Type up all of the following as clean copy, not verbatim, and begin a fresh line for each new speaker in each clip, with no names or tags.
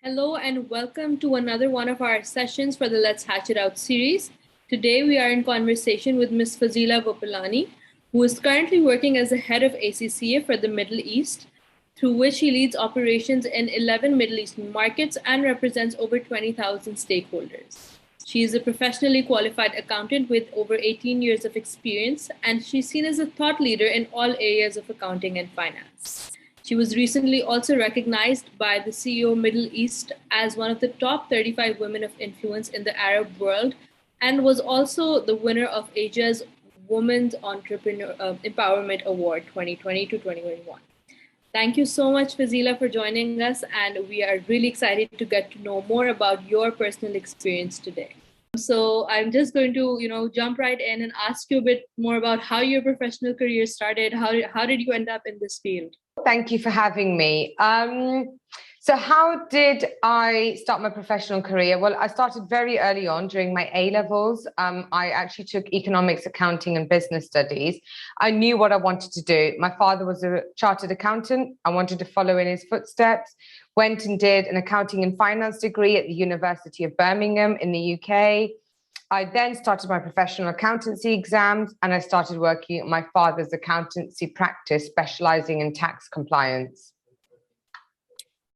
Hello and welcome to another one of our sessions for the Let's Hatch It Out series. Today we are in conversation with Ms. Fazeela Gopalani, who is currently working as the head of ACCA for the Middle East, through which he leads operations in 11 Middle Eastern markets and represents over 20,000 stakeholders. She is a professionally qualified accountant with over 18 years of experience, and she's seen as a thought leader in all areas of accounting and finance. She was recently also recognized by the CEO Middle East as one of the top 35 women of influence in the Arab world, and was also the winner of Asia's Women's Entrepreneur Empowerment Award 2020 to 2021. Thank you so much, Fazeela, for joining us, and we are really excited to get to know more about your personal experience today. So I'm just going to, jump right in and ask you a bit more about how your professional career started. How did you end up in this field?
Thank you for having me. So how did I start my professional career? Well, I started very early on during my A-levels. I actually took economics, accounting, and business studies. I knew what I wanted to do. My father was a chartered accountant. I wanted to follow in his footsteps. Went and did an accounting and finance degree at the University of Birmingham in the UK. I then started my professional accountancy exams, and I started working at my father's accountancy practice, specializing in tax compliance.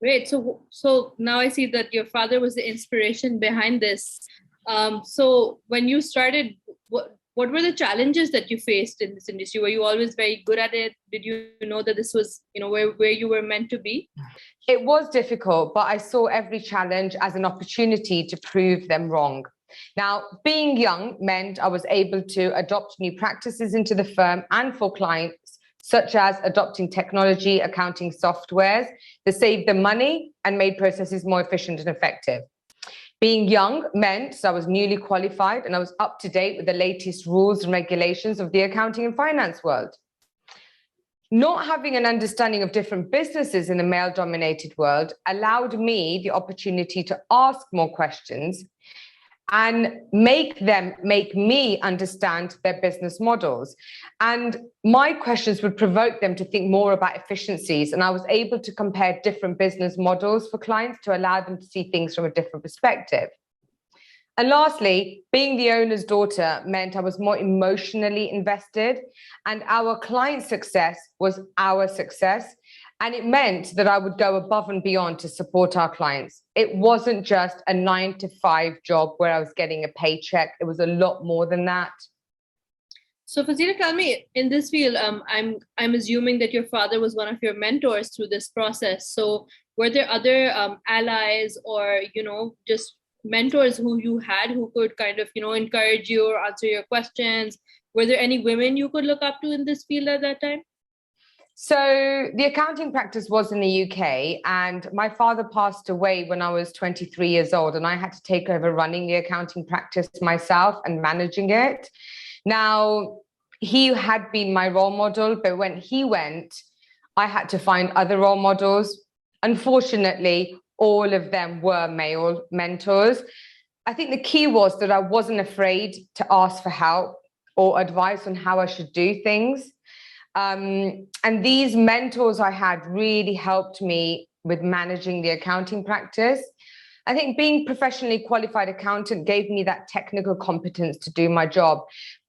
Great. So now I see that your father was the inspiration behind this. So when you started, what were the challenges that you faced in this industry? Were you always very good at it? Did you know that this was, where you were meant to be?
It was difficult, but I saw every challenge as an opportunity to prove them wrong. Now, being young meant I was able to adopt new practices into the firm and for clients, such as adopting technology, accounting softwares that saved them money and made processes more efficient and effective. Being young meant I was newly qualified and I was up to date with the latest rules and regulations of the accounting and finance world. Not having an understanding of different businesses in the male-dominated world allowed me the opportunity to ask more questions and make me understand their business models. And my questions would provoke them to think more about efficiencies. And I was able to compare different business models for clients to allow them to see things from a different perspective. And lastly, being the owner's daughter meant I was more emotionally invested, and our client's success was our success. And it meant that I would go above and beyond to support our clients. It wasn't just a 9-to-5 job where I was getting a paycheck. It was a lot more than that.
So Fazeela, tell me, in this field, I'm assuming that your father was one of your mentors through this process. So were there other allies or, just mentors who you had who could kind of, encourage you or answer your questions? Were there any women you could look up to in this field at that time?
So the accounting practice was in the UK, and my father passed away when I was 23 years old, and I had to take over running the accounting practice myself and managing it. Now, he had been my role model, but when he went, I had to find other role models. Unfortunately, all of them were male mentors. I think the key was that I wasn't afraid to ask for help or advice on how I should do things. And these mentors I had really helped me with managing the accounting practice. I think being professionally qualified accountant gave me that technical competence to do my job.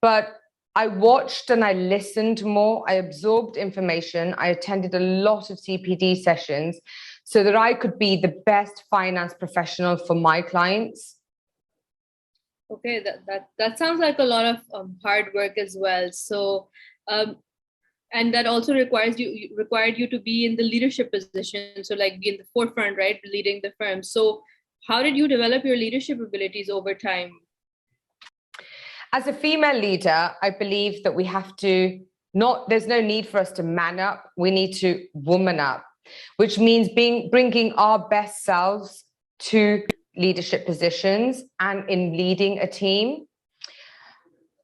But I watched and I listened more. I absorbed information. I attended a lot of CPD sessions so that I could be the best finance professional for my clients.
Okay, that sounds like a lot of hard work as well. So, and that also required you to be in the leadership position. So like be in the forefront, right? Leading the firm. So how did you develop your leadership abilities over time?
As a female leader, I believe that we have to there's no need for us to man up. We need to woman up, which means bringing our best selves to leadership positions and in leading a team.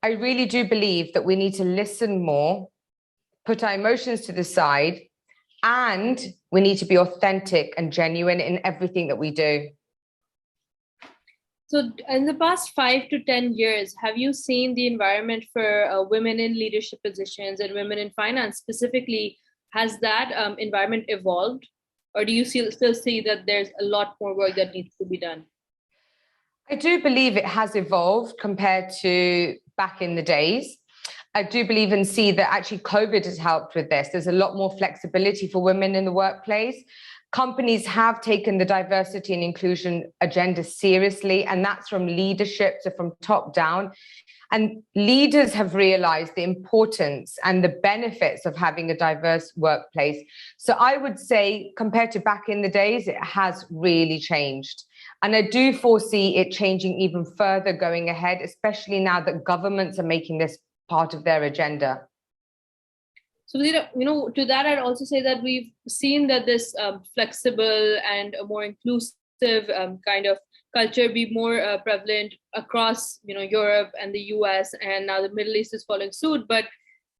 I really do believe that we need to listen more, put our emotions to the side, and we need to be authentic and genuine in everything that we do.
So in the past 5 to 10 years, have you seen the environment for women in leadership positions and women in finance specifically, has that environment evolved? Or do you still see that there's a lot more work that needs to be done?
I do believe it has evolved compared to back in the days. I do believe and see that actually COVID has helped with this. There's a lot more flexibility for women in the workplace. Companies have taken the diversity and inclusion agenda seriously, and that's from leadership, so from top down. And leaders have realized the importance and the benefits of having a diverse workplace. So I would say, compared to back in the days, it has really changed. And I do foresee it changing even further going ahead, especially now that governments are making this part of their agenda.
So, to that, I'd also say that we've seen that this flexible and a more inclusive kind of culture be more prevalent across, Europe and the US, and now the Middle East is following suit. But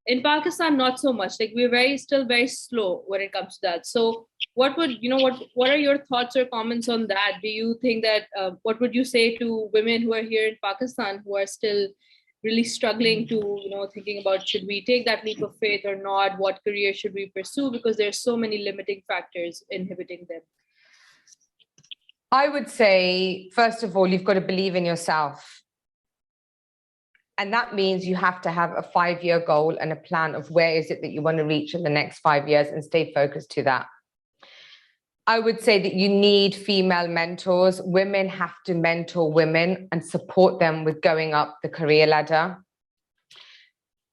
in Pakistan, not so much. Like we're still very slow when it comes to that. So, what are your thoughts or comments on that? Do you think that what would you say to women who are here in Pakistan who are still really struggling to, thinking about should we take that leap of faith or not? What career should we pursue? Because there's so many limiting factors inhibiting them.
I would say, first of all, you've got to believe in yourself. And that means you have to have a 5-year goal and a plan of where is it that you want to reach in the next 5 years and stay focused to that. I would say that you need female mentors. Women have to mentor women and support them with going up the career ladder.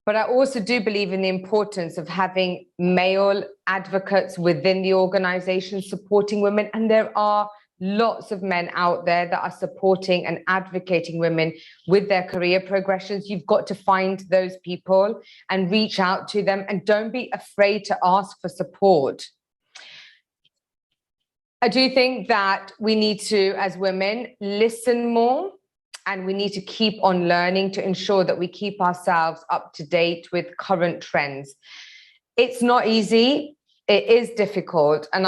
But I also do believe in the importance of having male advocates within the organization supporting women. And there are lots of men out there that are supporting and advocating women with their career progressions. You've got to find those people and reach out to them, and don't be afraid to ask for support. I do think that we need to, as women, listen more, and we need to keep on learning to ensure that we keep ourselves up to date with current trends. It's not easy. It is difficult. And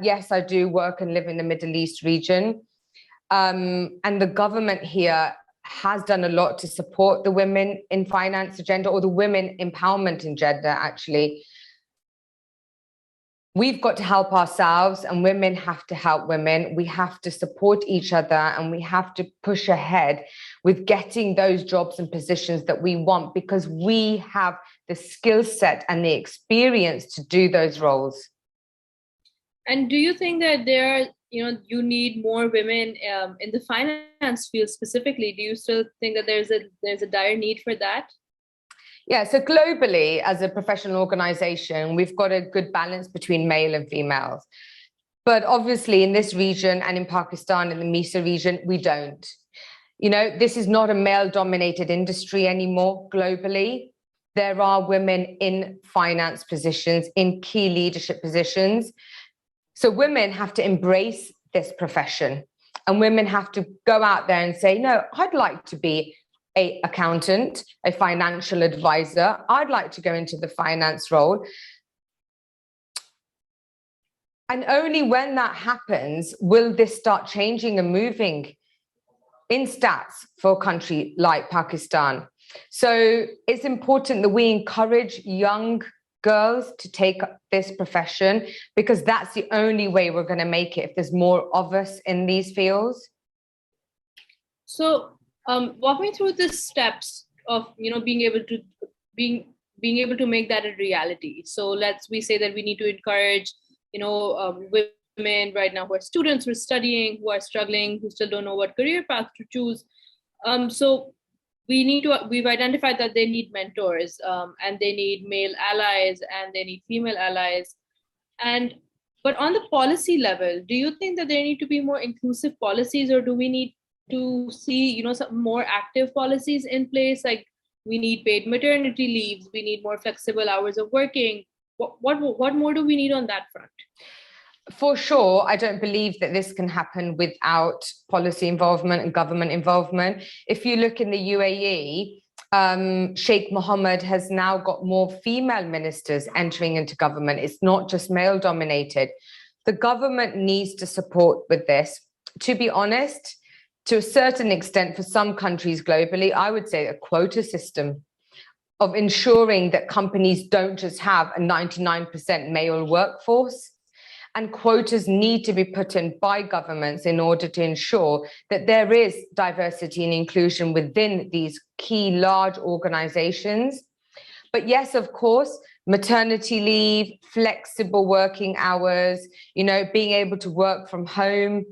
yes, I do work and live in the Middle East region. And the government here has done a lot to support the women in finance agenda, or the women empowerment agenda, actually. We've got to help ourselves, and women have to help women. We have to support each other, and we have to push ahead with getting those jobs and positions that we want, because we have the skill set and the experience to do those roles.
And do you think that you need more women in the finance field specifically? Do you still think that there's a dire need for that?
Yeah, so globally, as a professional organization, we've got a good balance between male and females. But obviously in this region and in Pakistan, in the MESA region, we don't. This is not a male-dominated industry anymore globally. There are women in finance positions, in key leadership positions. So women have to embrace this profession, and women have to go out there and say, no, I'd like to be an accountant, a financial advisor. I'd like to go into the finance role. And only when that happens will this start changing and moving in stats for a country like Pakistan. So it's important that we encourage young girls to take this profession, because that's the only way we're going to make it, if there's more of us in these fields.
So walk me through the steps of being able to make that a reality. So we say that we need to encourage women right now who are students, who are studying, who are struggling, who still don't know what career path to choose. So we've identified that they need mentors, and they need male allies, and they need female allies. But on the policy level, do you think that there need to be more inclusive policies, or do we need to see some more active policies in place? Like we need paid maternity leaves, we need more flexible hours of working. What more do we need on that front?
For sure, I don't believe that this can happen without policy involvement and government involvement. If you look in the UAE, Sheikh Mohammed has now got more female ministers entering into government. It's not just male dominated. The government needs to support with this. To be honest, to a certain extent, for some countries globally, I would say a quota system of ensuring that companies don't just have a 99% male workforce, And quotas need to be put in by governments in order to ensure that there is diversity and inclusion within these key large organizations. But yes, of course, maternity leave, flexible working hours, being able to work from home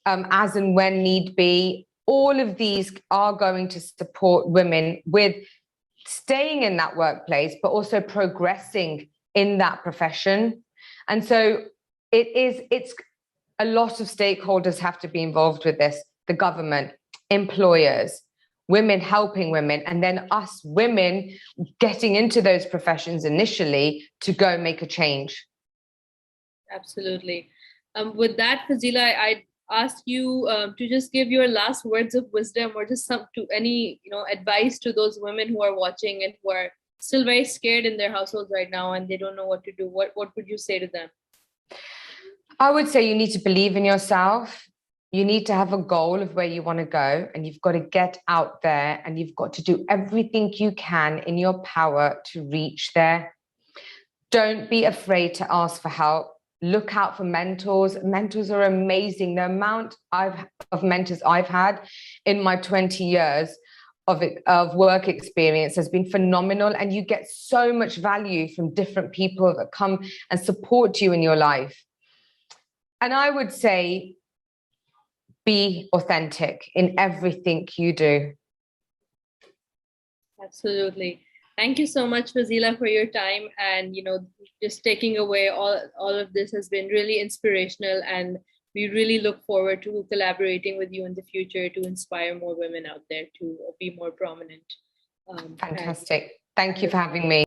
as and when need be, all of these are going to support women with staying in that workplace, but also progressing in that profession. And so it's a lot of stakeholders have to be involved with this: the government, employers, women helping women, and then us women getting into those professions initially to go make a change.
Absolutely. With that, Fazeela, I'd ask you to just give your last words of wisdom, or just any advice to those women who are watching and who are still very scared in their households right now and they don't know what to do. What would you say to them?
I would say you need to believe in yourself. You need to have a goal of where you want to go, and you've got to get out there and you've got to do everything you can in your power to reach there. Don't be afraid to ask for help. Look out for mentors. Mentors are amazing. The amount of mentors I've had in my 20 years of work experience has been phenomenal, and you get so much value from different people that come and support you in your life. And I would say, be authentic in everything you do.
Absolutely. Thank you so much, Fazeela, for your time. And, just taking away all of this has been really inspirational. And we really look forward to collaborating with you in the future to inspire more women out there to be more prominent.
Fantastic. Thank you for having me.